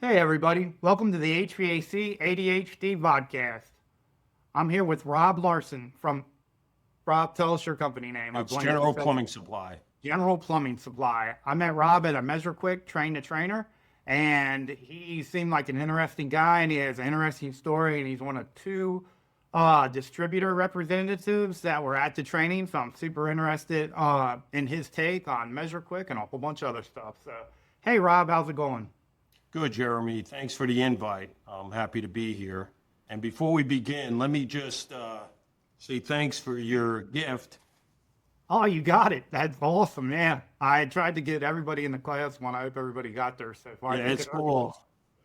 Hey everybody, welcome to the HVAC ADHD Vodcast. I'm here with Rob Larson from, Rob, tell us your company name. It's General Plumbing Supply. General Plumbing Supply. I met Rob at a MeasureQuick train-to-trainer, and he seemed like an interesting guy, and he has an interesting story, and he's one of two distributor representatives that were at the training, so I'm super interested in his take on MeasureQuick and a whole bunch of other stuff. So, hey Rob, how's it going? Good, Jeremy. Thanks for the invite. I'm happy to be here. And before we begin, let me just say thanks for your gift. Oh, you got it. That's awesome, yeah. I tried to get everybody in the class one. I hope everybody got there so far. Yeah, it's cool.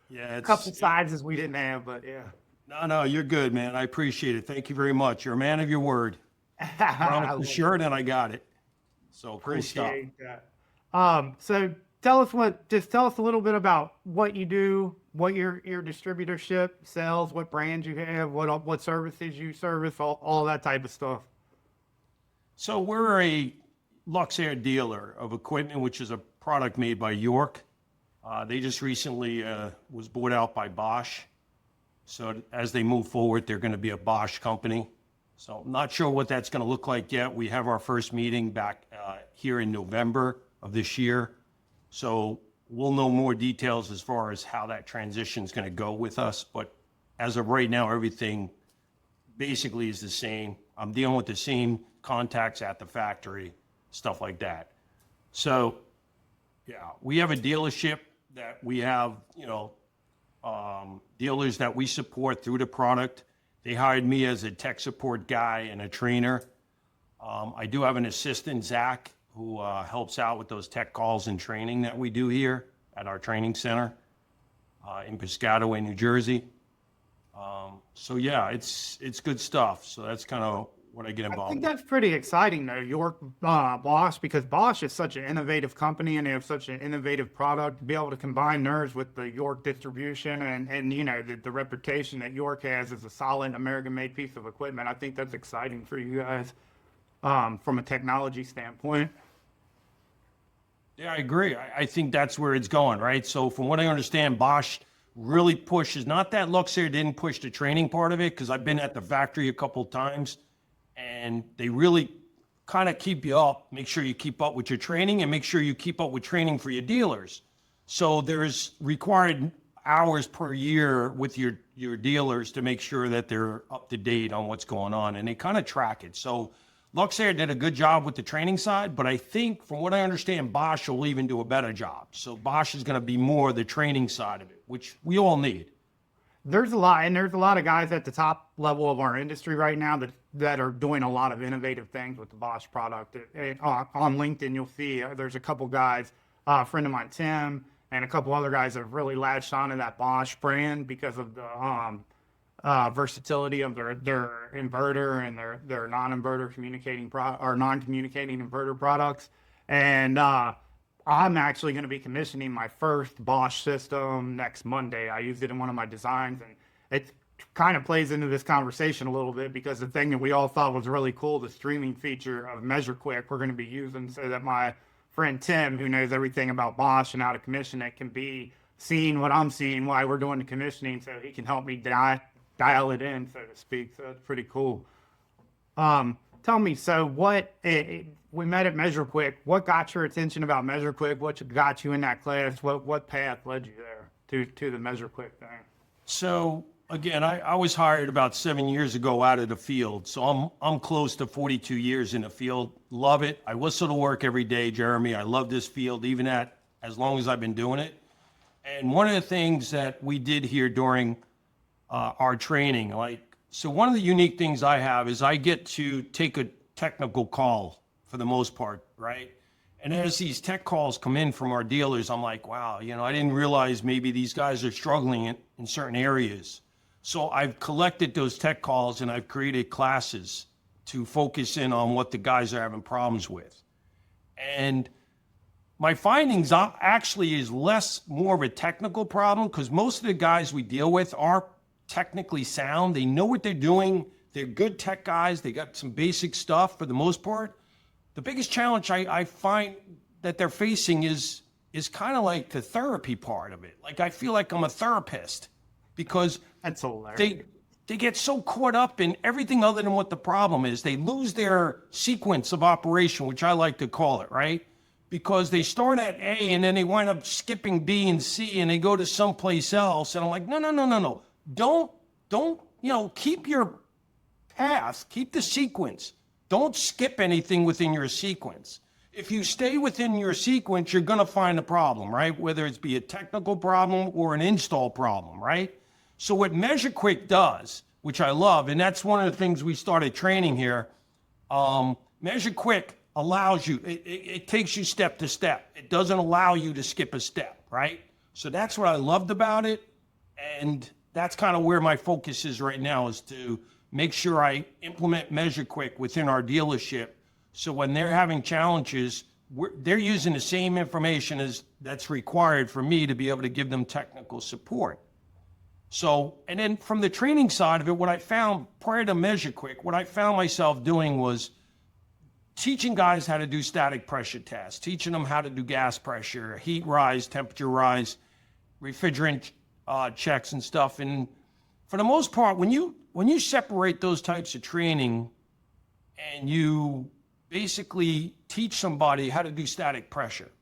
Yeah, A couple sizes we didn't have, but yeah. No, you're good, man. I appreciate it. Thank you very much. You're a man of your word. Promised the shirt and I got it. So cool stuff. Appreciate that. So tell us a little bit about what you do, what your distributorship sells, what brands you have, what services you service, all that type of stuff. So we're a Luxair dealer of equipment, which is a product made by York. They just recently was bought out by Bosch. So as they move forward, they're going to be a Bosch company. So I'm not sure what that's going to look like yet. We have our first meeting back here in November of this year. So we'll know more details as far as how that transition is going to go with us. But as of right now, everything basically is the same. I'm dealing with the same contacts at the factory, stuff like that. So, yeah, we have a dealership that we have, dealers that we support through the product. They hired me as a tech support guy and a trainer. I do have an assistant, Zach, who helps out with those tech calls and training that we do here at our training center in Piscataway, New Jersey. So yeah, it's good stuff. So that's kind of what I get involved I think with. that's pretty exciting though, York Bosch, because Bosch is such an innovative company and they have such an innovative product. To be able to combine theirs with the York distribution and the reputation that York has as a solid American-made piece of equipment, I think that's exciting for you guys from a technology standpoint. Yeah, I agree. I think that's where it's going, right? So from what I understand, Bosch really pushes, not that Luxair didn't push the training part of it, because I've been at the factory a couple of times, and they really kind of keep you up, make sure you keep up with your training and make sure you keep up with training for your dealers. So there's required hours per year with your dealers to make sure that they're up to date on what's going on, and they kind of track it. So Luxair did a good job with the training side, but I think from what I understand, Bosch will even do a better job. So Bosch is going to be more the training side of it, which we all need. There's a lot of guys at the top level of our industry right now that are doing a lot of innovative things with the Bosch product. On LinkedIn, you'll see there's a couple guys, a friend of mine, Tim, and a couple other guys that have really latched onto that Bosch brand because of the versatility of their inverter and their non-inverter non-communicating inverter products. And I'm actually going to be commissioning my first Bosch system next Monday. I used it in one of my designs, and it kind of plays into this conversation a little bit because the thing that we all thought was really cool, the streaming feature of MeasureQuick, we're going to be using so that my friend Tim, who knows everything about Bosch and how to commission it, can be seeing what I'm seeing while we're doing the commissioning, so he can help me dial it in, so to speak. So that's pretty cool. Tell me, so we met at MeasureQuick. What got your attention about MeasureQuick? What got you in that class? What path led you there to the MeasureQuick thing? So again, I was hired about 7 years ago out of the field. So I'm close to 42 years in the field. Love it. I whistle to work every day, Jeremy. I love this field, even as long as I've been doing it. And one of the things that we did here during our training, so one of the unique things I have is I get to take a technical call for the most part, right? And as these tech calls come in from our dealers, I'm like, wow, I didn't realize maybe these guys are struggling in certain areas. So I've collected those tech calls and I've created classes to focus in on what the guys are having problems with. And my findings actually is more of a technical problem, because most of the guys we deal with are technically sound. They know what they're doing. They're good tech guys. They got some basic stuff for the most part. The biggest challenge I find that they're facing is is kind of like the therapy part of it. Like I feel like I'm a therapist because That's hilarious. they get so caught up in everything other than what the problem is. They lose their sequence of operation, which I like to call it, right? Because they start at A and then they wind up skipping B and C and they go to someplace else. And I'm like, no. Don't, keep your path, keep the sequence. Don't skip anything within your sequence. If you stay within your sequence, you're going to find a problem, right? Whether it's be a technical problem or an install problem, right? So what MeasureQuick does, which I love, and that's one of the things we started training here, MeasureQuick allows you, it takes you step to step. It doesn't allow you to skip a step, right? So that's what I loved about it. And that's kind of where my focus is right now, is to make sure I implement MeasureQuick within our dealership. So when they're having challenges, they're using the same information as that's required for me to be able to give them technical support. So, and then from the training side of it, what I found prior to MeasureQuick, what I found myself doing was teaching guys how to do static pressure tests, teaching them how to do gas pressure, heat rise, temperature rise, refrigerant checks and stuff. And for the most part, when you separate those types of training and you basically teach somebody how to do static pressure,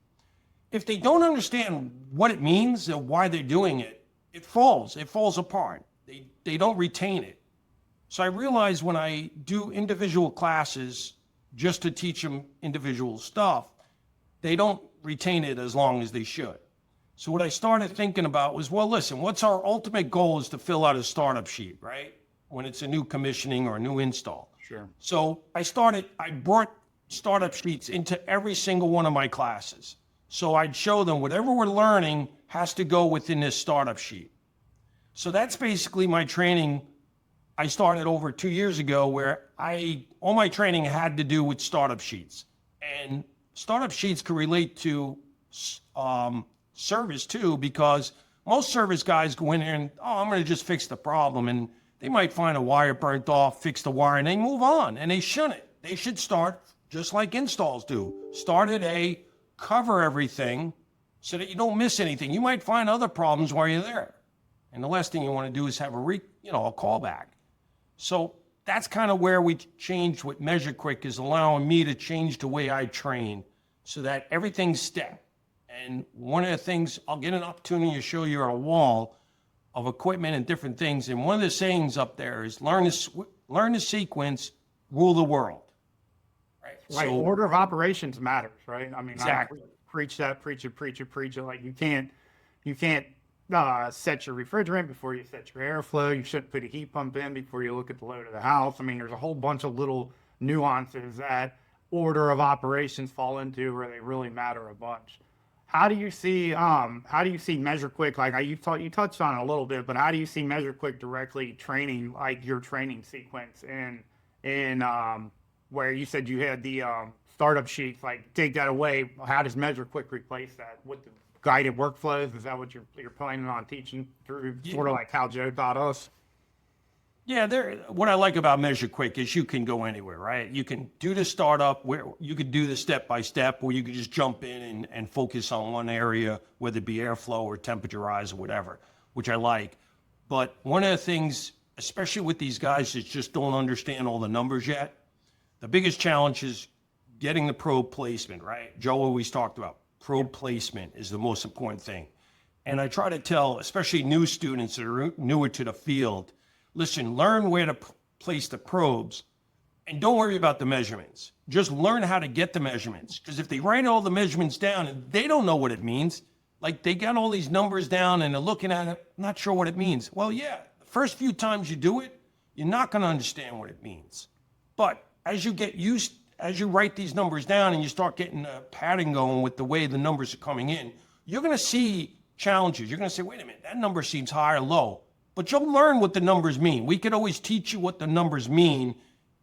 if they don't understand what it means and why they're doing it, it falls apart. They don't retain it. So I realize when I do individual classes just to teach them individual stuff, they don't retain it as long as they should. So what I started thinking about was, well, listen, what's our ultimate goal is to fill out a startup sheet, right? When it's a new commissioning or a new install. Sure. So I brought startup sheets into every single one of my classes. So I'd show them whatever we're learning has to go within this startup sheet. So that's basically my training. I started over 2 years ago where all my training had to do with startup sheets. And startup sheets could relate to service too, because most service guys go in here and, I'm going to just fix the problem. And they might find a wire burnt off, fix the wire, and they move on. And they shouldn't. They should start just like installs do. Start at A, cover everything so that you don't miss anything. You might find other problems while you're there. And the last thing you want to do is have a callback. So that's kind of where we changed with MeasureQuick, is allowing me to change the way I train so that everything's step. And one of the things, I'll get an opportunity to show you a wall of equipment and different things. And one of the sayings up there is learn the sequence, rule the world. Right. Right. So, Order of operations matters, right? I mean, exactly. I preach it. Like you can't set your refrigerant before you set your airflow. You shouldn't put a heat pump in before you look at the load of the house. I mean, there's a whole bunch of little nuances that order of operations fall into where they really matter a bunch. How do you see MeasureQuick? Like you touched on it a little bit, but how do you see MeasureQuick directly training, like your training sequence in where you said you had the startup sheets? Like take that away. How does MeasureQuick replace that with the guided workflows? Is that what you're planning on teaching through, sort of like how Joe taught us? Yeah, what I like about MeasureQuick is you can go anywhere, right? You can do the startup where you could do the step-by-step, or you could just jump in and focus on one area, whether it be airflow or temperature rise or whatever, which I like. But one of the things, especially with these guys that just don't understand all the numbers yet, the biggest challenge is getting the probe placement, right? Joe always talked about probe placement is the most important thing. And I try to tell, especially new students that are newer to the field, listen, learn where to place the probes and don't worry about the measurements. Just learn how to get the measurements. Because if they write all the measurements down and they don't know what it means, like they got all these numbers down and they're looking at it, not sure what it means. Well, yeah, the first few times you do it, you're not going to understand what it means. But as you write these numbers down and you start getting a pattern going with the way the numbers are coming in, you're going to see challenges. You're going to say, wait a minute, that number seems high or low. But you'll learn what the numbers mean. We could always teach you what the numbers mean,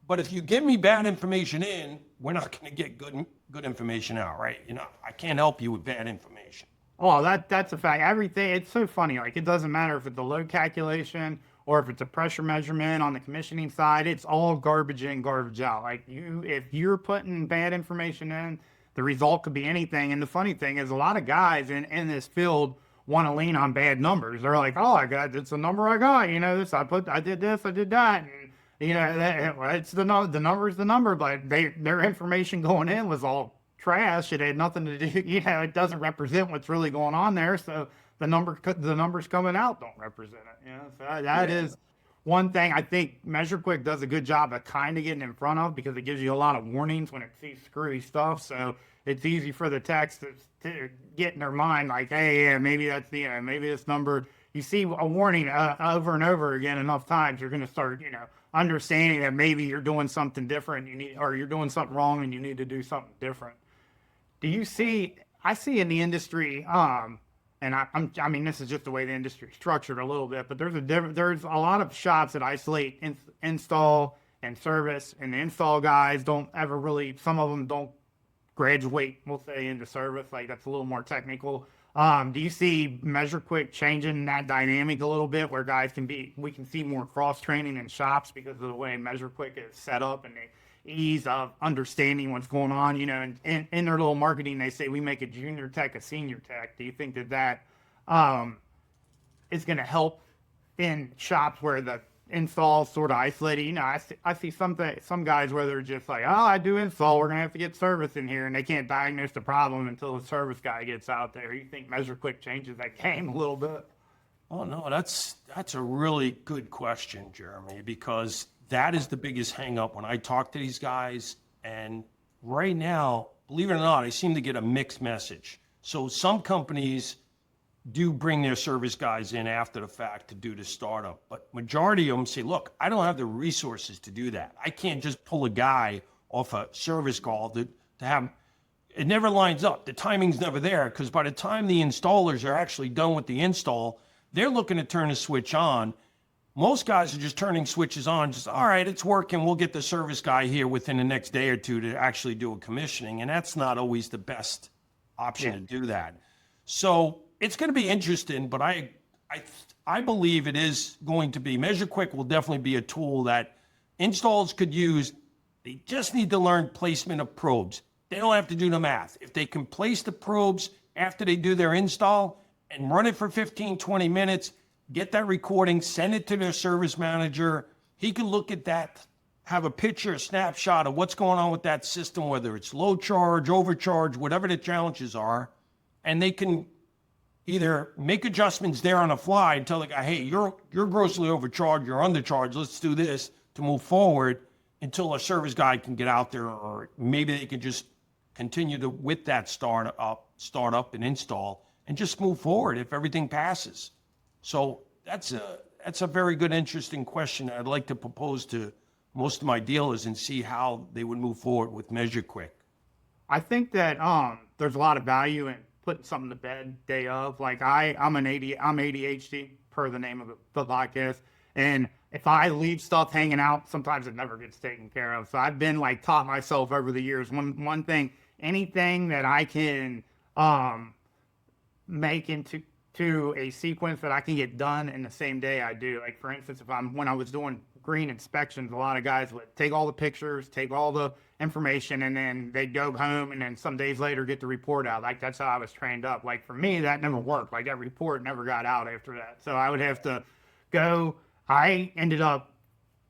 but if you give me bad information in, we're not going to get good information out, right? I can't help you with bad information. Oh, that's a fact. Everything, it's so funny. Like, it doesn't matter if it's a load calculation or if it's a pressure measurement on the commissioning side, it's all garbage in, garbage out. Like, if you're putting bad information in, the result could be anything. And the funny thing is, a lot of guys in this field want to lean on bad numbers. They're like, oh, it's the number I got. I did this, I did that. And, it's the number's the number, but their information going in was all trash. It had nothing to do, it doesn't represent what's really going on there. So the numbers coming out don't represent it. So that is one thing I think MeasureQuick does a good job of kind of getting in front of, because it gives you a lot of warnings when it sees screwy stuff. So it's easy for the techs to get in their mind like, hey, yeah, maybe that's maybe this number. You see a warning over and over again enough times, you're going to start, understanding that maybe you're doing something different. Or you're doing something wrong and you need to do something different. I see in the industry, and I mean, this is just the way the industry is structured a little bit, but there's a lot of shops that isolate install and service, and the install guys don't ever really, some of them don't graduate, we'll say, into service. Like, that's a little more technical. Do you see MeasureQuick changing that dynamic a little bit, where we can see more cross training in shops because of the way MeasureQuick is set up and the ease of understanding what's going on? And in their little marketing, they say we make a junior tech a senior tech. Do you think that is going to help in shops where the install sort of isolated? I see some guys where they're just like, oh, I do install, we're gonna have to get service in here, and they can't diagnose the problem until the service guy gets out there. You think MeasureQuick changes that game a little bit? Oh no, that's a really good question, Jeremy, because that is the biggest hang up when I talk to these guys. And right now, believe it or not, I seem to get a mixed message. So some companies do bring their service guys in after the fact to do the startup, but majority of them say, look, I don't have the resources to do that. I can't just pull a guy off a service call to have, it never lines up. The timing's never there, because by the time the installers are actually done with the install, they're looking to turn the switch on. Most guys are just turning switches on, just, all right, it's working, we'll get the service guy here within the next day or two to actually do a commissioning, and that's not always the best option to do that. So it's going to be interesting, but I believe it is going to be, MeasureQuick will definitely be a tool that installs could use. They just need to learn placement of probes. They don't have to do the math. If they can place the probes after they do their install and run it for 15, 20 minutes, get that recording, send it to their service manager. He can look at that, have a picture, a snapshot of what's going on with that system, whether it's low charge, overcharge, whatever the challenges are, and they can either make adjustments there on the fly and tell the guy, hey, you're grossly overcharged, you're undercharged, let's do this to move forward until a service guy can get out there, or maybe they can just continue to with that start up and install and just move forward if everything passes. So that's a very good, interesting question I'd like to propose to most of my dealers and see how they would move forward with MeasureQuick. I think that there's a lot of value in putting something to bed day of. Like I'm ADHD per the name of the podcast, and if I leave stuff hanging out, sometimes it never gets taken care of. So I've been taught myself over the years, one thing, anything that I can make into a sequence that I can get done in the same day, I do. Like, for instance, when I was doing green inspections, a lot of guys would take all the pictures, take all the information, and then they'd go home and then some days later get the report out. Like, that's how I was trained up. Like, for me, that never worked. Like, that report never got out after that. So I would have to I ended up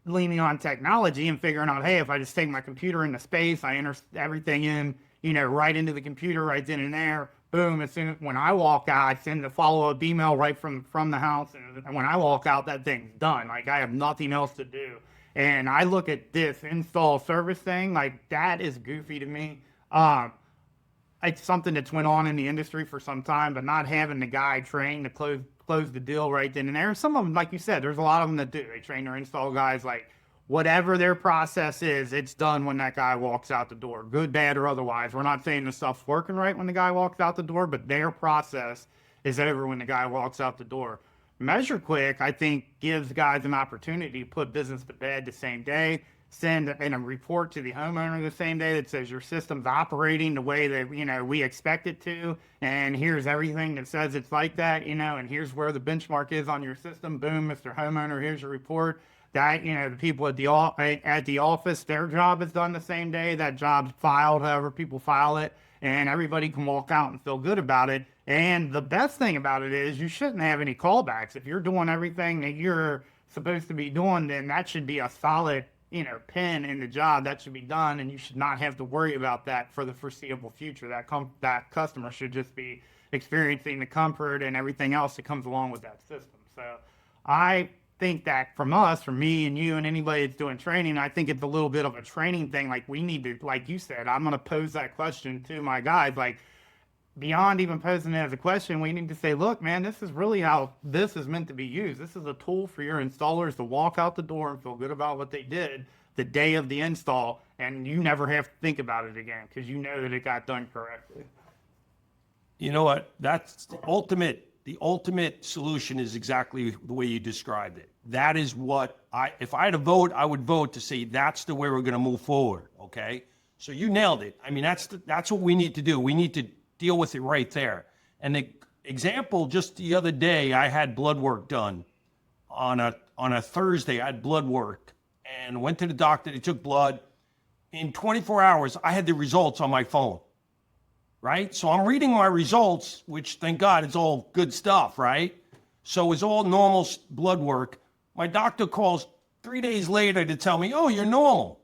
leaning on technology and figuring out, hey, if I just take my computer into space, I enter everything in, right into the computer right then and there. Boom, as soon as when I walk out, I send a follow-up email right from the house, and when I walk out, that thing's done. Like, I have nothing else to do. And I look at this install service thing, like, that is goofy to me. It's something that's went on in the industry for some time, but not having the guy trained to close the deal right then and there. Some of them, like you said, there's a lot of them that do. They train their install guys, like, whatever their process is, it's done when that guy walks out the door, good, bad, or otherwise. We're not saying the stuff's working right when the guy walks out the door, but their process is over when the guy walks out the door. MeasureQuick, I think, gives guys an opportunity to put business to bed the same day, send in a report to the homeowner the same day that says your system's operating the way that, we expect it to, and here's everything that says it's like that, and here's where the benchmark is on your system. Boom, Mr. Homeowner, here's your report. That, the people at the office, their job is done the same day. That job's filed, however people file it. and everybody can walk out and feel good about it. And the best thing about it is you shouldn't have any callbacks. If you're doing everything that you're supposed to be doing, then that should be a solid, pin in the job that should be done, and you should not have to worry about that for the foreseeable future. That customer should just be experiencing the comfort and everything else that comes along with that system. So I think that from me and you and anybody that's doing training, I think it's a little bit of a training thing. Like we need to, like you said, I'm going to pose that question to my guys, like beyond even posing it as a question, we need to say, look, man, this is really how this is meant to be used. This is a tool for your installers to walk out the door and feel good about what they did the day of the install, and you never have to think about it again because you know that it got done correctly. You know what? That's the ultimate solution is exactly the way you described it. That is what if I had to vote, I would vote to say that's the way we're going to move forward. Okay. So you nailed it. I mean, that's what we need to do. We need to deal with it right there. And the example, just the other day, I had blood work done on a Thursday. I had blood work and went to the doctor. They took blood. In 24 hours, I had the results on my phone. Right? So I'm reading my results, which thank God it's all good stuff, right? So it's all normal blood work. My doctor calls 3 days later to tell me, oh, you're normal.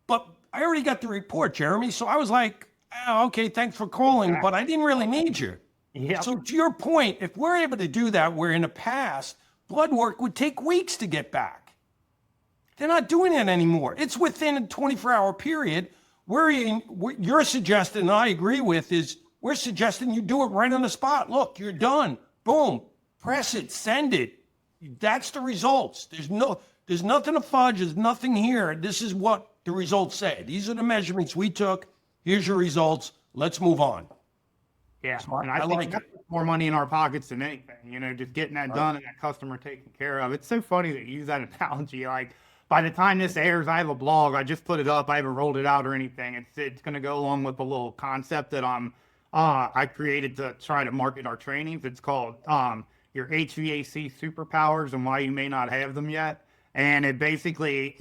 But I already got the report, Jeremy. So I was like, oh, okay, thanks for calling, but I didn't really need you. Yeah. So to your point, if we're able to do that, where in the past, blood work would take weeks to get back. They're not doing it anymore. It's within a 24-hour period. What you're suggesting, and I agree with, is we're suggesting you do it right on the spot. Look, you're done. Boom. Press it. Send it. That's the results. There's nothing to fudge. There's nothing here. This is what the results say. These are the measurements we took. Here's your results. Let's move on. Yeah, So and I think like that's it. more money in our pockets than anything, just getting that done and that customer taken care of. It's so funny that you use that analogy. Like, by the time this airs, I have a blog. I just put it up. I haven't rolled it out or anything. It's going to go along with a little concept that I created to try to market our trainings. It's called your HVAC superpowers and why you may not have them yet. And it basically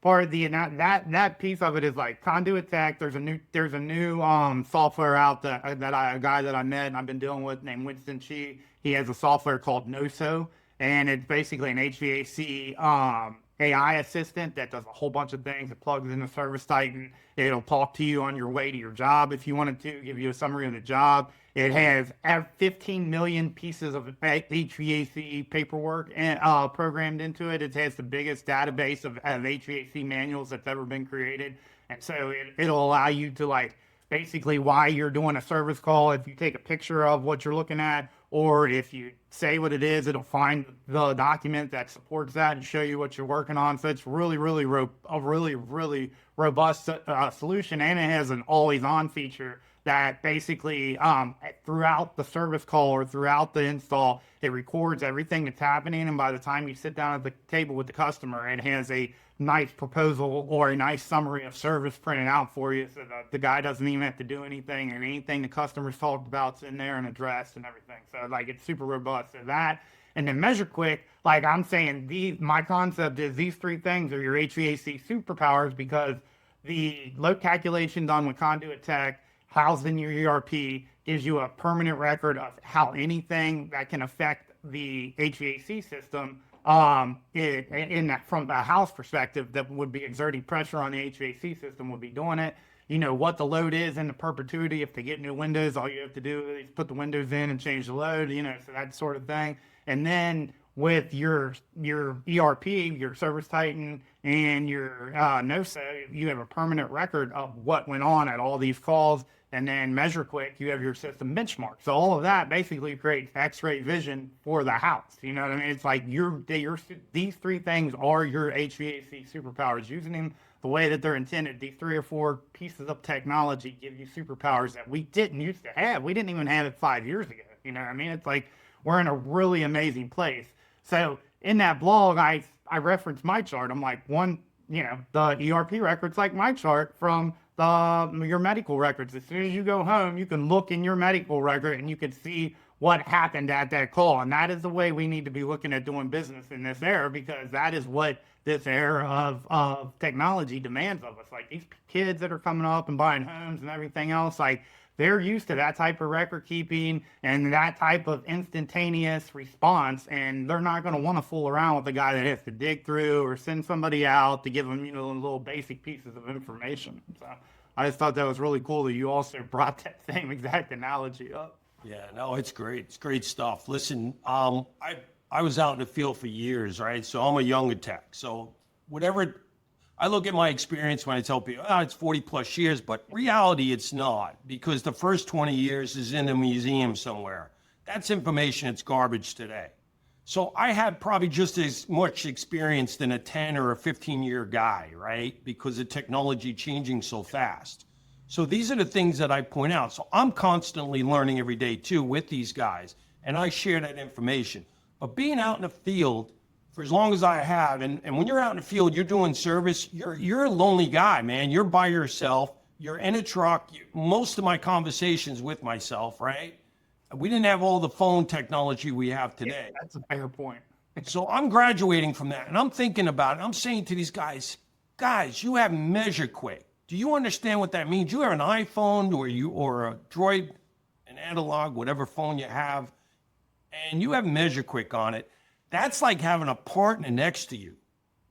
part of that piece of it is like conduit tech. There's a new software out that a guy that I met and I've been dealing with named Winston Chi. He has a software called NOSO, and it's basically an HVAC AI assistant that does a whole bunch of things. It plugs into Service Titan. It'll talk to you on your way to your job if you wanted to, give you a summary of the job. It has 15 million pieces of HVAC paperwork programmed into it. It has the biggest database of HVAC manuals that's ever been created. And so it'll allow you to basically while you're doing a service call, if you take a picture of what you're looking at, or if you say what it is, it'll find the document that supports that and show you what you're working on. So it's a really robust solution, and it has an always-on feature that basically throughout the service call or throughout the install, it records everything that's happening. And by the time you sit down at the table with the customer, it has a nice proposal or a nice summary of service printed out for you, so that the guy doesn't even have to do anything, and anything the customer's talked about's in there and addressed and everything. So it's super robust. So that, and then MeasureQuick, I'm saying my concept is these three things are your HVAC superpowers, because the load calculation done with conduit tech housed in your ERP gives you a permanent record of how anything that can affect the HVAC system in that, from a house perspective, that would be exerting pressure on the HVAC system would be doing it. You know what the load is in the perpetuity. If they get new windows, all you have to do is put the windows in and change the load, so that sort of thing. And then with your ERP, your Service Titan, and your NOSO, you have a permanent record of what went on at all these calls. And then MeasureQuick, you have your system benchmark. So all of that basically creates X-ray vision for the house. You know what I mean? It's like these three things are your HVAC superpowers. Using them the way that they're intended, these 3 or 4 pieces of technology give you superpowers that we didn't used to have. We didn't even have it 5 years ago. You know what I mean? It's like we're in a really amazing place. So in that blog, I referenced my chart. I'm like, the ERP record's like my chart from your medical records. As soon as you go home, you can look in your medical record and you can see what happened at that call. And that is the way we need to be looking at doing business in this era, because that is what this era of technology demands of us. Like these kids that are coming up and buying homes and everything else, they're used to that type of record keeping and that type of instantaneous response, and they're not going to want to fool around with the guy that has to dig through or send somebody out to give them, little basic pieces of information. So I just thought that was really cool that you also brought that same exact analogy up. Yeah, no, it's great. It's great stuff. Listen, I was out in the field for years, right? So I'm a younger tech. So whatever, I look at my experience when I tell people, it's 40 plus years, but reality, it's not, because the first 20 years is in a museum somewhere. That's information, it's garbage today. So I had probably just as much experience than a 10 or a 15-year guy, right? Because the technology changing so fast. So these are the things that I point out. So I'm constantly learning every day too with these guys, and I share that information. But being out in the field for as long as I have, and when you're out in the field, you're doing service, you're a lonely guy, man. You're by yourself. You're in a truck. Most of my conversations with myself, right? We didn't have all the phone technology we have today. Yeah, that's a fair point. So I'm graduating from that, and I'm thinking about it. I'm saying to these guys, you have MeasureQuick. Do you understand what that means? You have an iPhone or a Droid, an analog, whatever phone you have, and you have MeasureQuick on it. That's like having a partner next to you,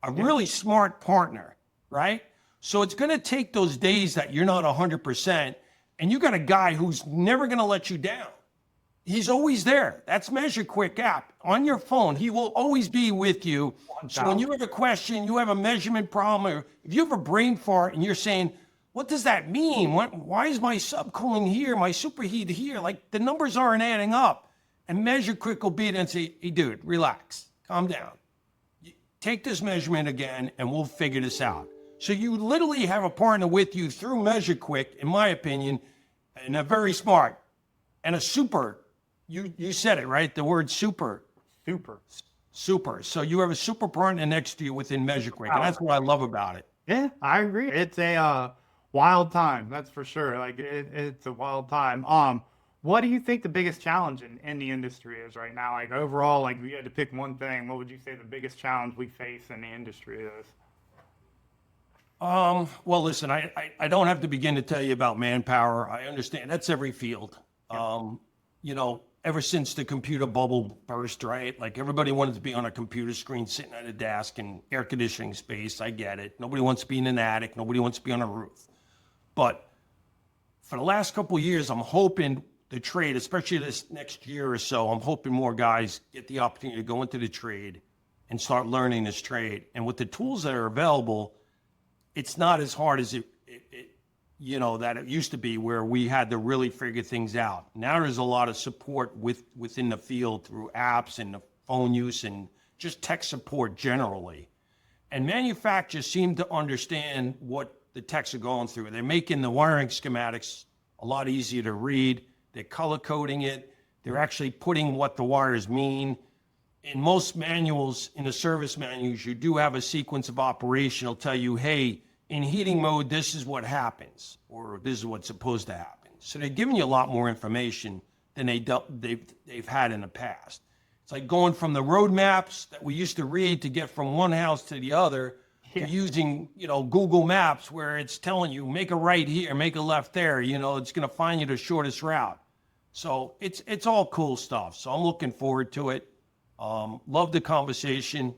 a really smart partner, right? So it's going to take those days that you're not 100%, and you got a guy who's never going to let you down. He's always there. That's MeasureQuick app on your phone. He will always be with you. So when you have a question, you have a measurement problem, or if you have a brain fart and you're saying, what does that mean? Why is my subcooling here, my superheat here? Like, the numbers aren't adding up. And MeasureQuick will be there and say, hey, dude, relax, calm down. Take this measurement again, and we'll figure this out. So you literally have a partner with you through MeasureQuick, in my opinion, and a very smart and a super. You said it, right? The word super. Super. So you have a super partner next to you within MeasureQuick, and that's what I love about it. Yeah, I agree. It's a wild time, that's for sure. Like it's a wild time. What do you think the biggest challenge in the industry is right now? Like overall, like if you had to pick one thing, what would you say the biggest challenge we face in the industry is? Well, listen, I don't have to begin to tell you about manpower. I understand that's every field. Ever since the computer bubble burst, right? Like everybody wanted to be on a computer screen, sitting at a desk in air conditioning space. I get it. Nobody wants to be in an attic. Nobody wants to be on a roof. But for the last couple of years, I'm hoping the trade, especially this next year or so, I'm hoping more guys get the opportunity to go into the trade and start learning this trade. And with the tools that are available, it's not as hard as it used to be, where we had to really figure things out. Now there's a lot of support within the field through apps and the phone use and just tech support generally. And manufacturers seem to understand what the techs are going through. They're making the wiring schematics a lot easier to read. They're color coding it. They're actually putting what the wires mean. In most manuals, in the service manuals, you do have a sequence of operation. It'll tell you, hey, in heating mode, this is what happens, or this is what's supposed to happen. So they're giving you a lot more information than they've had in the past. It's like going from the road maps that we used to read to get from one house to the other, to using, Google Maps, where it's telling you, make a right here, make a left there. It's going to find you the shortest route. So it's all cool stuff. So I'm looking forward to it. Love the conversation.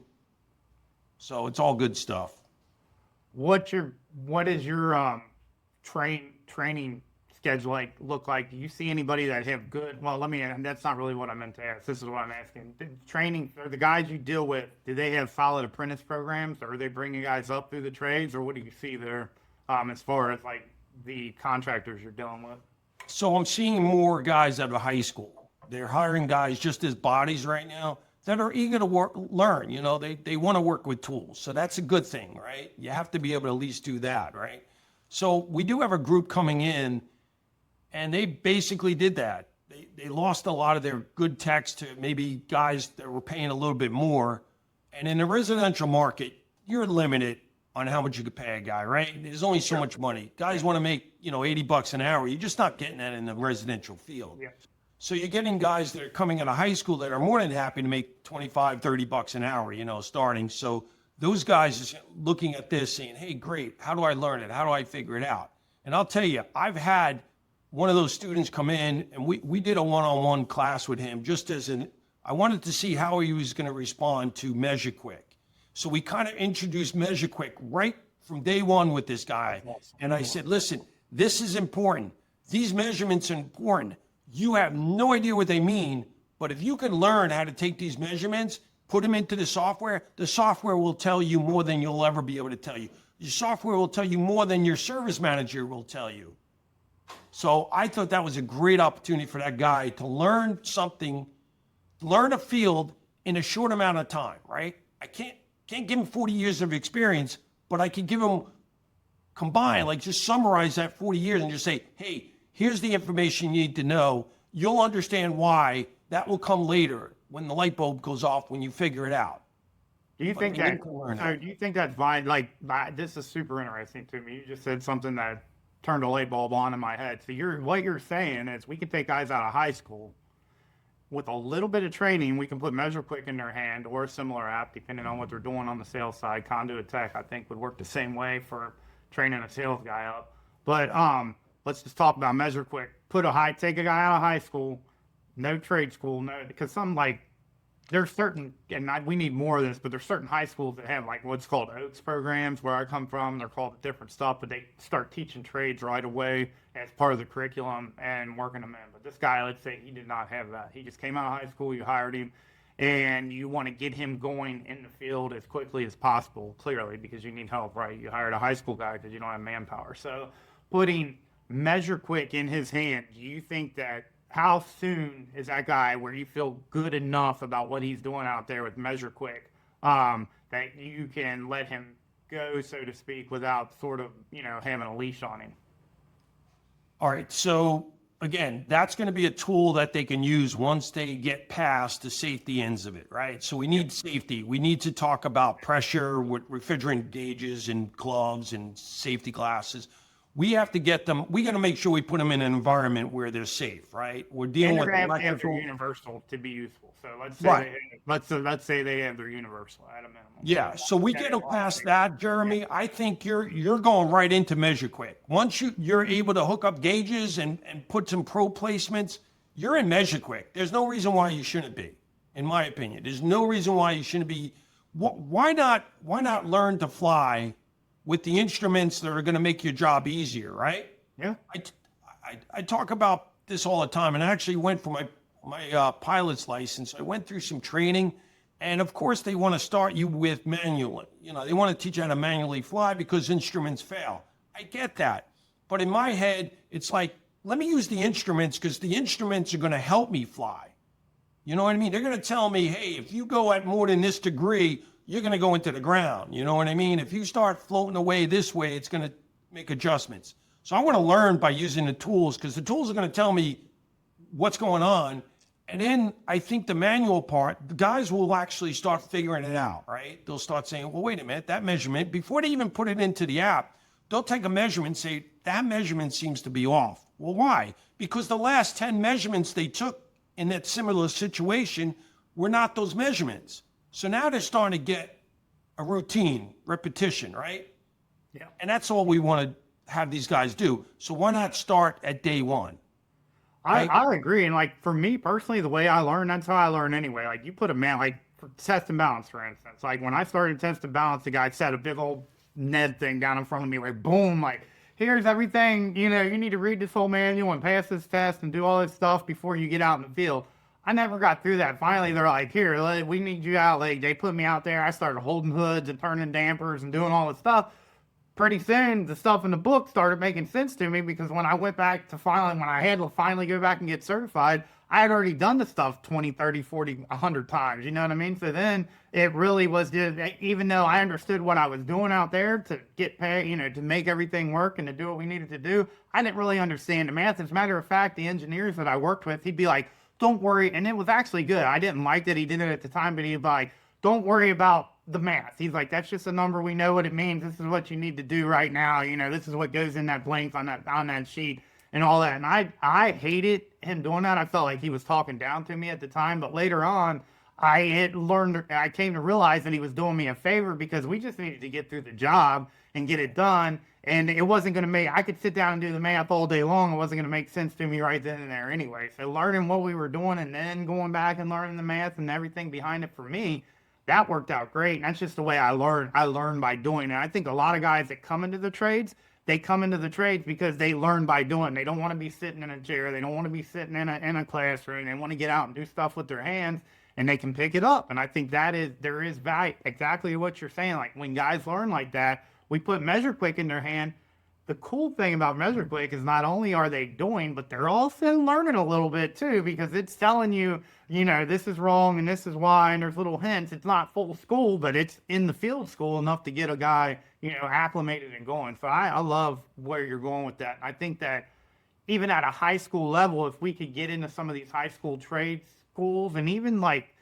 So it's all good stuff. What is your training schedule look like? Do you see anybody that have good? Well, that's not really what I meant to ask. This is what I'm asking. Training, or the guys you deal with, do they have solid apprentice programs, or are they bringing guys up through the trades, or what do you see there as far as like the contractors you're dealing with? So I'm seeing more guys out of high school. They're hiring guys just as bodies right now that are eager to learn. They want to work with tools. So that's a good thing, right? You have to be able to at least do that, right? So we do have a group coming in, and they basically did that. They lost a lot of their good techs to maybe guys that were paying a little bit more. And in the residential market, you're limited on how much you could pay a guy, right? There's only so much money. Guys want to make, $80 an hour. You're just not getting that in the residential field. Yeah. So you're getting guys that are coming out of high school that are more than happy to make $25, $30 an hour, starting. So those guys are looking at this saying, hey, great, how do I learn it? How do I figure it out? And I'll tell you, I've had one of those students come in, and we did a one-on-one class with him I wanted to see how he was going to respond to MeasureQuick. So we kind of introduced MeasureQuick right from day one with this guy. And I said, listen, this is important. These measurements are important. You have no idea what they mean, but if you can learn how to take these measurements, put them into the software will tell you more than you'll ever be able to tell you. Your software will tell you more than your service manager will tell you. So I thought that was a great opportunity for that guy to learn something, learn a field in a short amount of time, right? I can't give him 40 years of experience, but I can give him combined, like just summarize that 40 years and just say, hey, here's the information you need to know. You'll understand why. That will come later when the light bulb goes off, when you figure it out. Do you think that's fine? Like, this is super interesting to me. You just said something that turned a light bulb on in my head. So what you're saying is we can take guys out of high school with a little bit of training. We can put MeasureQuick in their hand or a similar app, depending on what they're doing on the sales side. Conduit Tech, I think, would work the same way for training a sales guy up. But let's just talk about MeasureQuick. Take a guy out of high school, no trade school, because there's certain, and we need more of this, but there's certain high schools that have like what's called OATS programs. Where I come from, they're called different stuff, but they start teaching trades right away as part of the curriculum and working them in. But this guy, let's say he did not have that. He just came out of high school, you hired him, and you want to get him going in the field as quickly as possible, clearly, because you need help, right? You hired a high school guy because you don't have manpower. So putting MeasureQuick in his hand, do you think that how soon is that guy where you feel good enough about what he's doing out there with MeasureQuick that you can let him go, so to speak, without sort of, having a leash on him? All right. So again, that's going to be a tool that they can use once they get past the safety ends of it, right? So we need safety. We need to talk about pressure with refrigerant gauges and gloves and safety glasses. We have to get them. We got to make sure we put them in an environment where they're safe, right? We're dealing with electrical universal to be useful. So let's say they have their universal at a minimum. Yeah. So we get past that, Jeremy. I think you're going right into MeasureQuick. Once you're able to hook up gauges and put some pro placements, you're in MeasureQuick. There's no reason why you shouldn't be, in my opinion. There's no reason why you shouldn't be. Why not learn to fly with the instruments that are going to make your job easier, right? Yeah. I talk about this all the time, and I actually went for my pilot's license. I went through some training, and of course they want to start you with manually. They want to teach you how to manually fly because instruments fail. I get that. But in my head, it's like, let me use the instruments because the instruments are going to help me fly. You know what I mean? They're going to tell me, hey, if you go at more than this degree, you're going to go into the ground. You know what I mean? If you start floating away this way, it's going to make adjustments. So I want to learn by using the tools because the tools are going to tell me what's going on. And then I think the manual part, the guys will actually start figuring it out, right? They'll start saying, well, wait a minute, that measurement, before they even put it into the app, they'll take a measurement and say, that measurement seems to be off. Well, why? Because the last 10 measurements they took in that similar situation were not those measurements. So now they're starting to get a routine, repetition, right? Yeah. And that's all we want to have these guys do. So why not start at day one? Right? I agree. And for me personally, the way I learn, that's how I learn anyway. You put for test and balance, for instance. When I started test and balance, the guy set a big old Ned thing down in front of me, boom, here's everything, you need to read this whole manual and pass this test and do all this stuff before you get out in the field. I never got through that. Finally, they're like, here, we need you out. They put me out there. I started holding hoods and turning dampers and doing all this stuff. Pretty soon, the stuff in the book started making sense to me because when I went back to when I had to finally go back and get certified, I had already done the stuff 20, 30, 40, 100 times. You know what I mean? So then it really was just, even though I understood what I was doing out there to get paid, to make everything work and to do what we needed to do, I didn't really understand the math. As a matter of fact, the engineers that I worked with, he'd be like, don't worry. And it was actually good. I didn't like that he did it at the time, but he'd be like, don't worry about the math. He's like, that's just a number. We know what it means. This is what you need to do right now. This is what goes in that blank on that sheet and all that. And I hated him doing that. I felt like he was talking down to me at the time, but later on, I came to realize that he was doing me a favor because we just needed to get through the job and get it done. And it wasn't going to make, I could sit down and do the math all day long. It wasn't going to make sense to me right then and there anyway. So learning what we were doing and then going back and learning the math and everything behind it for me, that worked out great. And that's just the way I learned. I learned by doing it. I think a lot of guys that come into the trades, they come into the trades because they learn by doing. They don't want to be sitting in a chair. They don't want to be sitting in a classroom. They want to get out and do stuff with their hands and they can pick it up. And I think there is value, exactly what you're saying. Like when guys learn like that, we put MeasureQuick in their hand. The cool thing about MeasureQuick is not only are they doing, but they're also learning a little bit too, because it's telling you, this is wrong and this is why, and there's little hints. It's not full school, but it's in the field school enough to get a guy, acclimated and going. So I love where you're going with that. I think that even at a high school level, if we could get into some of these high school trade schools and even like,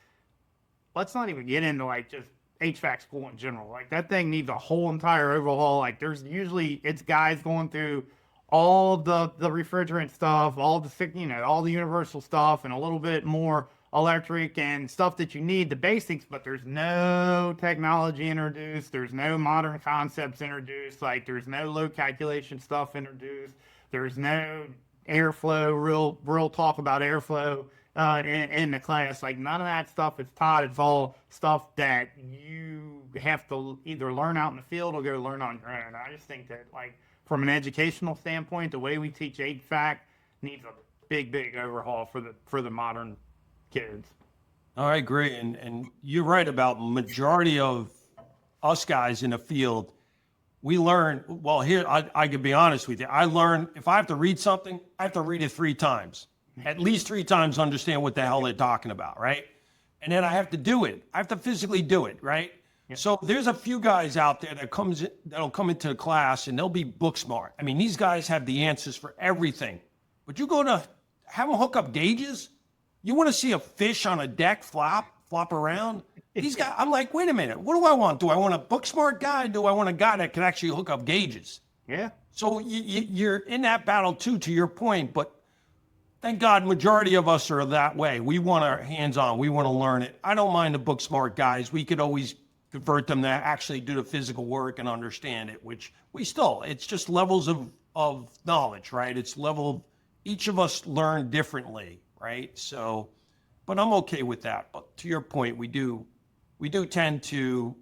let's not even get into like just HVAC school in general. Like that thing needs a whole entire overhaul. Like there's usually it's guys going through all the refrigerant stuff, all the all the universal stuff, and a little bit more electric and stuff that you need, the basics, but there's no technology introduced. There's no modern concepts introduced. Like there's no load calculation stuff introduced. There's no airflow, real talk about airflow in the class. Like none of that stuff is taught. It's all stuff that you have to either learn out in the field or go learn on your own. I just think that like from an educational standpoint, the way we teach HVAC needs a big overhaul for the modern kids. All right, great. And you're right about majority of us guys in the field. We learn, well, here, I could be honest with you. I learn, if I have to read something, I have to read it 3 times. At least 3 times to understand what the hell they're talking about, right? And then I have to do it. I have to physically do it, right? Yeah. So there's a few guys out there that'll come into the class and they'll be book smart. I mean, these guys have the answers for everything. But you go to have them hook up gauges? You want to see a fish on a deck flop around? These guys, I'm like, wait a minute, what do I want? Do I want a book smart guy? Do I want a guy that can actually hook up gauges? Yeah. So you're in that battle too, to your point, but thank God majority of us are that way. We want our hands on, we want to learn it. I don't mind the book smart guys. We could always convert them to actually do the physical work and understand it, which it's just levels of knowledge, right? It's each of us learn differently, right? So, but I'm okay with that. But to your point, we do tend to,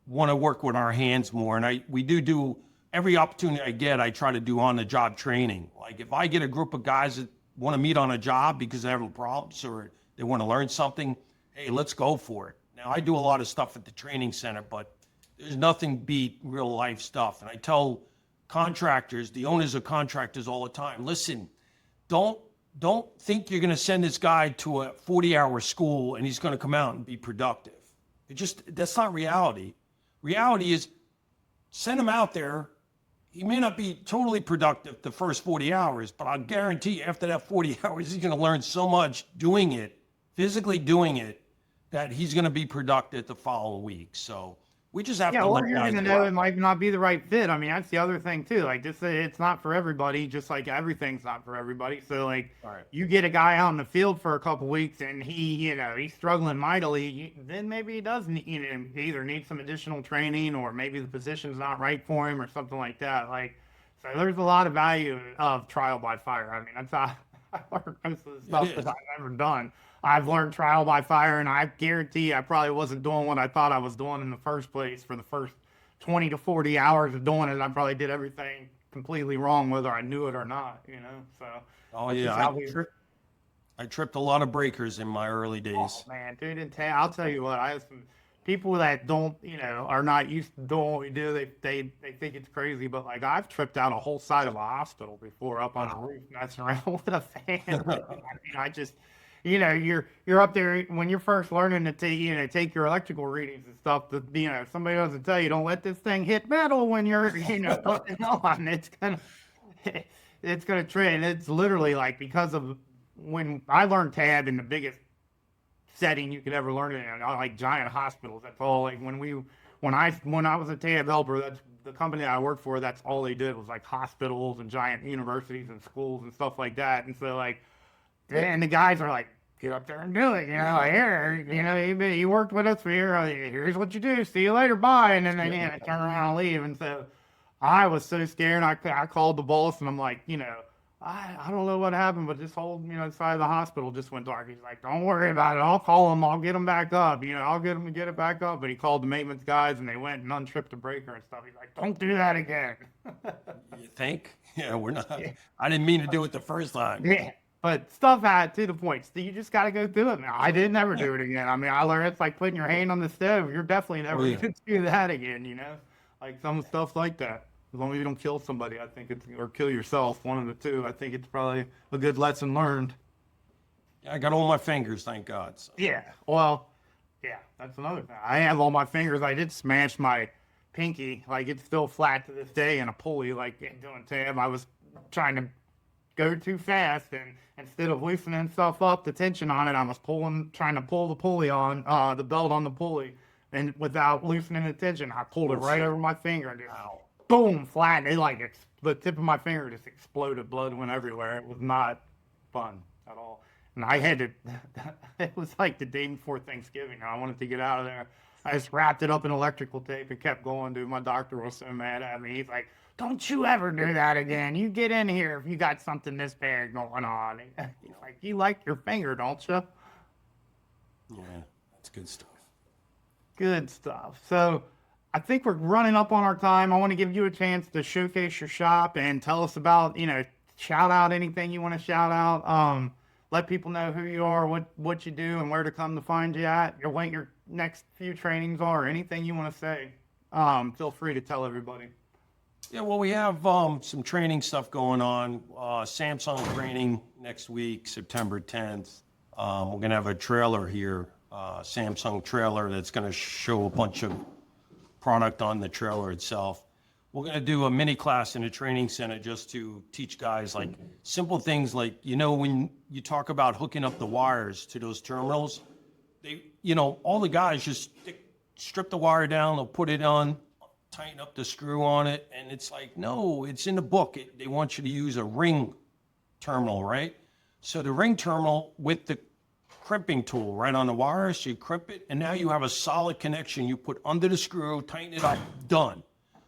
want to work with our hands more. And we do every opportunity I get, I try to do on the job training. Like if I get a group of guys that want to meet on a job because they're having problems or they want to learn something, hey, let's go for it. Now I do a lot of stuff at the training center, but there's nothing beat real life stuff. And I tell contractors, the owners of contractors all the time, listen, don't think you're going to send this guy to a 40-hour school and he's going to come out and be productive. That's not reality. Reality is send him out there. He may not be totally productive the first 40 hours, but I'll guarantee you after that 40 hours, he's going to learn so much doing it, physically doing it, that he's going to be productive the following week. So we just have to let guys you're going to know it might not be the right fit. I mean, that's the other thing too. Like this, it's not for everybody, just like everything's not for everybody. So like you get a guy out in the field for a couple weeks and he's struggling mightily, then maybe he does either need some additional training or maybe the position's not right for him or something like that. Like, so there's a lot of value of trial by fire. I mean, that's how I learned most of the stuff that I've ever done. I've learned trial by fire, and I guarantee I probably wasn't doing what I thought I was doing in the first place for the first 20 to 40 hours of doing it. I probably did everything completely wrong, whether I knew it or not, so. Oh yeah, I tripped a lot of breakers in my early days. Oh, man, dude, I'll tell you what, I have some people that don't, are not used to doing what we do. They think it's crazy, but like I've tripped out a whole side of a hospital before up on the roof messing around with a fan. I just... you're up there when you're first learning to take your electrical readings and stuff. Somebody doesn't tell you, don't let this thing hit metal when you're, putting it on. It's gonna trend. It's literally like because of when I learned tab in the biggest setting you could ever learn it in, like giant hospitals. That's all. Like when I was a tab helper, that's the company I worked for. That's all they did was like hospitals and giant universities and schools and stuff like that. And so like. And the guys are like get up there and do it. Like, here, you worked with us here. Here's what you do. See you later. Bye. And then they turn around and leave. And so I was so scared. I called the boss and I'm like, I don't know what happened, but this whole, side of the hospital just went dark. He's like, don't worry about it. I'll call them. I'll get them back up. I'll get them to get it back up. But he called the maintenance guys and they went and untripped the breaker and stuff. He's like, don't do that again. You think? Yeah, we're not. Yeah. I didn't mean to do it the first time. Yeah. But stuff had to the point. So you just got to go through it now. I didn't ever do it again. I mean, I learned it's like putting your hand on the stove. You're definitely never going to do that again, Like some stuff like that. As long as you don't kill somebody, I think or kill yourself, one of the two. I think it's probably a good lesson learned. Yeah, I got all my fingers, thank God. So. Yeah, well, yeah, that's another thing. I have all my fingers. I did smash my pinky. Like, it's still flat to this day in a pulley, like doing tab. I was trying to go too fast, and instead of loosening stuff up, the tension on it, I was trying to pull the pulley on, the belt on the pulley, and without loosening the tension, I pulled it right over my finger and just boom, flat. It the tip of my finger just exploded. Blood went everywhere. It was not fun at all. And I had to, it was like the day before Thanksgiving. I wanted to get out of there. I just wrapped it up in electrical tape and kept going, dude. My doctor was so mad at me. He's like, don't you ever do that again. You get in here if you got something this bad going on. He's like, you like your finger, don't you? Yeah, that's good stuff. Good stuff. So I think we're running up on our time. I want to give you a chance to showcase your shop and tell us about, shout out anything you want to shout out. Let people know who you are, what you do, and where to come to find you at, what your next few trainings are, or anything you want to say. Feel free to tell everybody. Yeah, well, we have some training stuff going on. Samsung training next week, September 10th. We're going to have a trailer here, Samsung trailer that's going to show a bunch of product on the trailer itself. We're going to do a mini class in a training center just to teach guys like simple things like, when you talk about hooking up the wires to those terminals, all the guys just strip the wire down, they'll put it on, tighten up the screw on it. And it's like, no, it's in the book. They want you to use a ring terminal, right? So the ring terminal with the crimping tool right on the wire, so you crimp it, and now you have a solid connection. You put under the screw, tighten it up, done.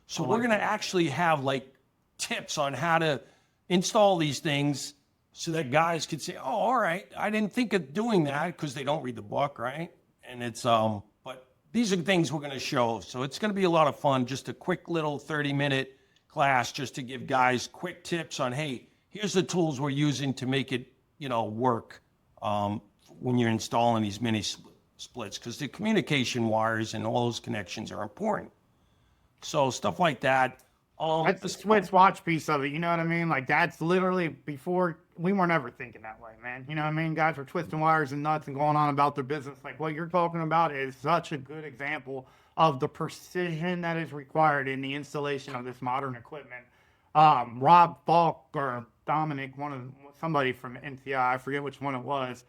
So we're going to actually have like tips on how to install these things so that guys could say, oh, all right, I didn't think of doing that, because they don't read the book, right? And it's, but these are things we're going to show. So it's going to be a lot of fun, just a quick little 30-minute class just to give guys quick tips on, hey, here's the tools we're using to make it, work. When you're installing these mini splits, because the communication wires and all those connections are important. So stuff like that. That's the switch watch piece of it. You know what I mean? Like, that's literally before, we weren't ever thinking that way, man. You know what I mean? Guys were twisting wires and nuts and going on about their business. Like, what you're talking about is such a good example of the precision that is required in the installation of this modern equipment. Rob Falk or Dominic, somebody from NCI, I forget which one it was,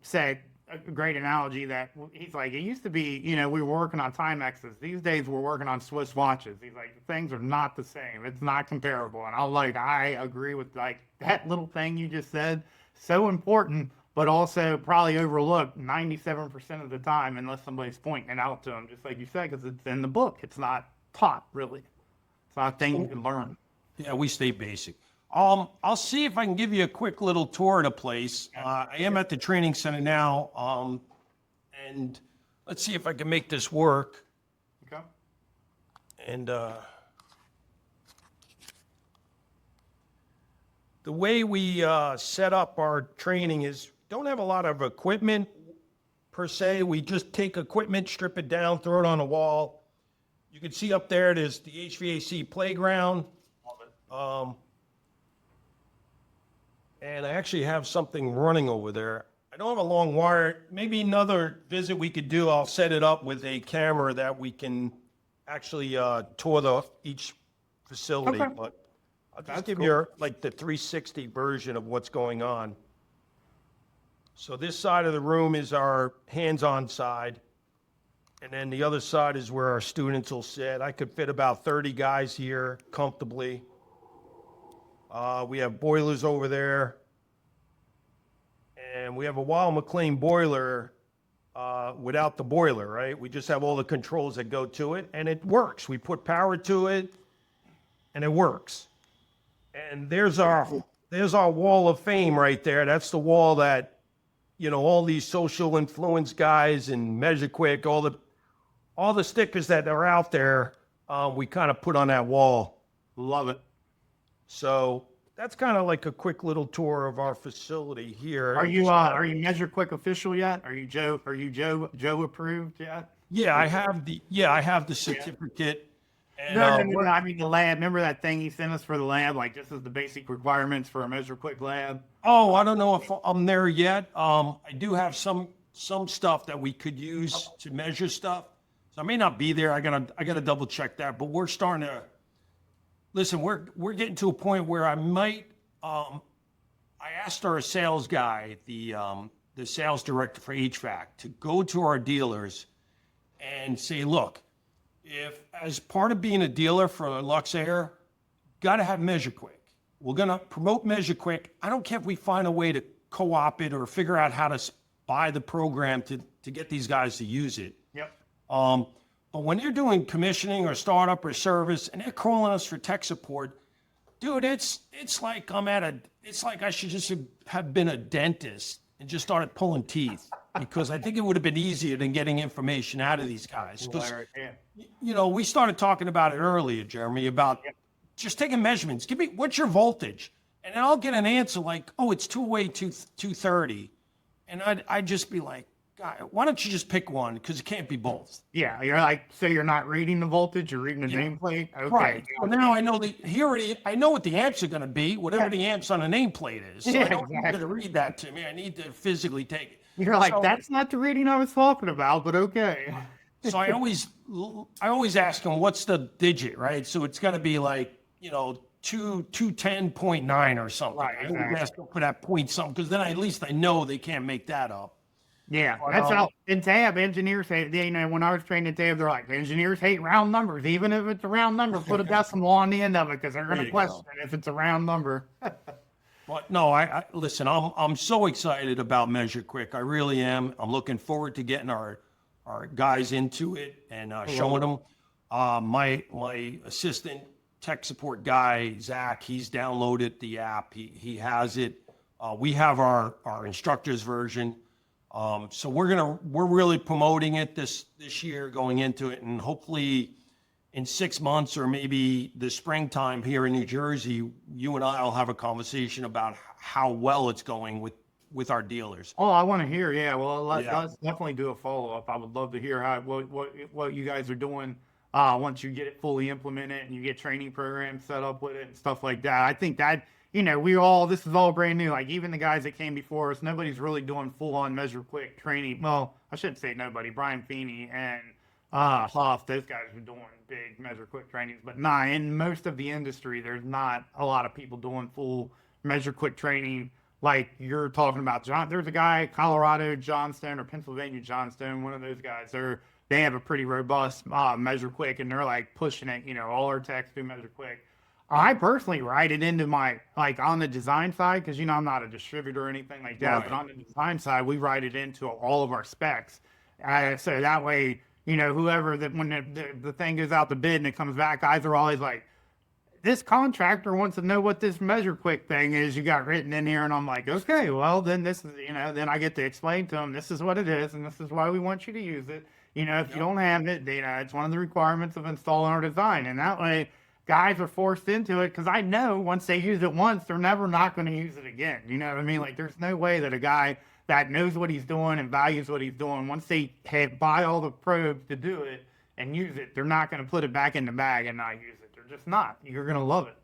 said a great analogy that he's like, it used to be, we were working on Timexes. These days we're working on Swiss watches. He's like, things are not the same. It's not comparable. And I agree with like that little thing you just said. So important, but also probably overlooked 97% of the time unless somebody's pointing it out to them, just like you said, because it's in the book. It's not taught, really. It's not a thing you can learn. Yeah, we stay basic. I'll see if I can give you a quick little tour of the place. I am at the training center now, and let's see if I can make this work. Okay. And the way we set up our training is don't have a lot of equipment per se. We just take equipment, strip it down, throw it on a wall. You can see up there, there's the HVAC playground. Love it. And I actually have something running over there. I don't have a long wire. Maybe another visit we could do, I'll set it up with a camera that we can actually tour each facility. Okay. But I'll just give you like the 360 version of what's going on. So this side of the room is our hands-on side. And then the other side is where our students will sit. I could fit about 30 guys here comfortably. We have boilers over there. and we have a Weil McLean boiler without the boiler, right? We just have all the controls that go to it, and it works. We put power to it, and it works. And there's our wall of fame right there. That's the wall that, you know, all these social influence guys and MeasureQuick, all the stickers that are out there, we kind of put on that wall. Love it. So that's kind of like a quick little tour of our facility here. Are you MeasureQuick official yet? Are you Joe approved yet? Yeah, I have the certificate. And, No, I mean the lab. Remember that thing he sent us for the lab? Like, this is the basic requirements for a MeasureQuick lab. Oh, I don't know if I'm there yet. I do have some stuff that we could use to measure stuff. So I may not be there. I gotta double check that. But we're starting to listen. We're getting to a point where I might. I asked our sales guy, the sales director for HVAC, to go to our dealers and say, look, if as part of being a dealer for Luxair, got to have MeasureQuick. We're going to promote MeasureQuick. I don't care if we find a way to co-op it or figure out how to buy the program to get these guys to use it. Yep. But when they're doing commissioning or startup or service and they're calling us for tech support, dude, it's like it's like I should just have been a dentist and just started pulling teeth, because I think it would have been easier than getting information out of these guys. Because, you know, we started talking about it earlier, Jeremy, about just taking measurements. Give me, what's your voltage? And then I'll get an answer like, oh, it's 208, 230. And I'd just be like, God, why don't you just pick one? Because it can't be both. Yeah, you're like, so you're not reading the voltage, you're reading the nameplate? Okay. Right. Well, now I know I know what the amps are going to be, whatever the amps on the nameplate is. So I don't need to read that to me. I need to physically take it. You're like, that's not the reading I was talking about, but okay. So I always ask them, what's the digit, right? So it's going to be like, you know, 210.9 or something. Right, I always ask them for that point something, because then at least I know they can't make that up. Yeah, that's how in tab engineers hate. You know, when I was trained in tab, they're like, engineers hate round numbers. Even if it's a round number, put a decimal on the end of it, because they're going to question if it's a round number. But no, I listen. I'm so excited about MeasureQuick. I really am. I'm looking forward to getting our guys into it and showing them. My assistant tech support guy, Zach, he's downloaded the app. He has it. We have our instructor's version. So we're really promoting it this year, going into it, and hopefully in 6 months or maybe the springtime here in New Jersey, you and I will have a conversation about how well it's going with our dealers. Oh, I want to hear. Yeah, well, let's definitely do a follow up. I would love to hear what you guys are doing once you get it fully implemented and you get training programs set up with it and stuff like that. I think that, you know, this is all brand new. Like, even the guys that came before us, nobody's really doing full on MeasureQuick training. Well, I shouldn't say nobody. Brian Feeney and Huff, those guys are doing big MeasureQuick trainings. But in most of the industry, there's not a lot of people doing full MeasureQuick training like you're talking about. There's a guy, Colorado Johnstone or Pennsylvania Johnstone, one of those guys. They have a pretty robust MeasureQuick, and they're like pushing it. You know, all our techs do MeasureQuick. I personally write it into my, like, on the design side, because, you know, I'm not a distributor or anything like that, but on the design side, we write it into all of our specs. So that way, you know, whoever, when the thing goes out to bid and it comes back, guys are always like, this contractor wants to know what this MeasureQuick thing is you got written in here. And I'm like, okay, well, then this is, you know, then I get to explain to them, this is what it is, and this is why we want you to use it. You know, if you don't have it, you know, it's one of the requirements of installing our design. And that way, guys are forced into it, because I know once they use it once, they're never not going to use it again. You know what I mean? Like, there's no way that a guy that knows what he's doing and values what he's doing, once they buy all the probes to do it and use it, they're not going to put it back in the bag and not use it. They're just not. You're going to love it.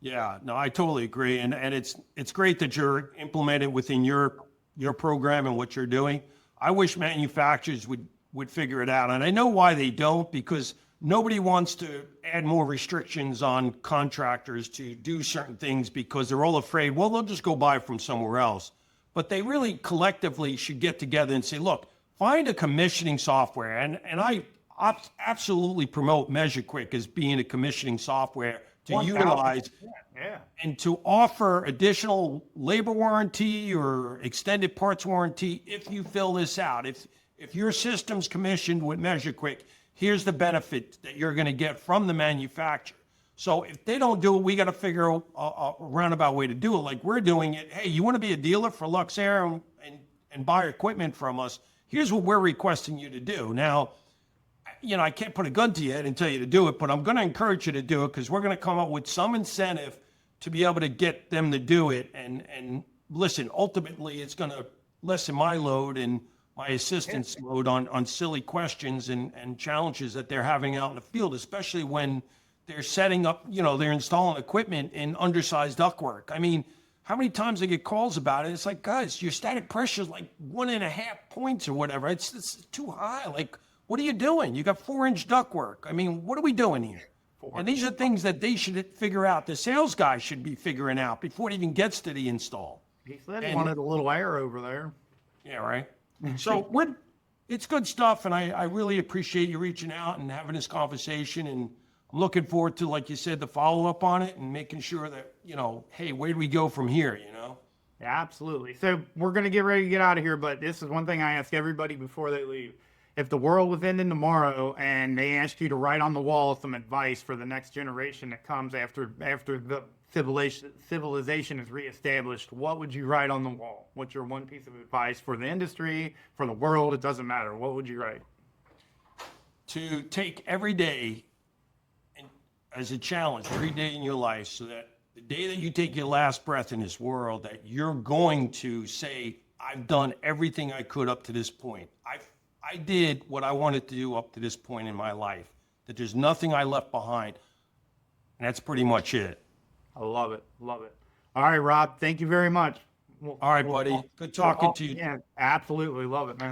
Yeah, no, I totally agree. And it's great that you're implementing within your program and what you're doing. I wish manufacturers would figure it out. And I know why they don't, because nobody wants to add more restrictions on contractors to do certain things, because they're all afraid, well, they'll just go buy from somewhere else. But they really collectively should get together and say, look, find a commissioning software. And I absolutely promote MeasureQuick as being a commissioning software to 1000%. utilize Yeah. and to offer additional labor warranty or extended parts warranty if you fill this out. If your system's commissioned with MeasureQuick, here's the benefit that you're going to get from the manufacturer. So if they don't do it, we got to figure out a roundabout way to do it like we're doing it. Hey, you want to be a dealer for Luxair and buy equipment from us? Here's what we're requesting you to do. Now, I can't put a gun to your head and tell you to do it, but I'm going to encourage you to do it because we're going to come up with some incentive to be able to get them to do it. And listen, ultimately, it's going to lessen my load and my assistant's load on silly questions and challenges that they're having out in the field, especially when they're setting up, they're installing equipment in undersized ductwork. I mean, how many times I get calls about it? It's like, guys, your static pressure is like 1.5 points or whatever. It's too high. Like, what are you doing? You got 4-inch ductwork. I mean, what are we doing here? And these are things that they should figure out. The sales guy should be figuring out before it even gets to the install. He said he wanted a little air over there. Yeah, right. So it's good stuff, and I really appreciate you reaching out and having this conversation, and I'm looking forward to, like you said, the follow-up on it and making sure that, hey, where do we go from here, Yeah, absolutely. So we're going to get ready to get out of here, but this is one thing I ask everybody before they leave. If the world was ending tomorrow and they asked you to write on the wall some advice for the next generation that comes after the civilization is reestablished, what would you write on the wall? What's your one piece of advice for the industry, for the world? It doesn't matter. What would you write? To take every day as a challenge, every day in your life, so that the day that you take your last breath in this world, that you're going to say, I've done everything I could up to this point. I did what I wanted to do up to this point in my life, that there's nothing I left behind. And that's pretty much it. I love it. Love it. All right, Rob, thank you very much. All right, buddy. Good talking to you. Yeah, absolutely. Love it, man.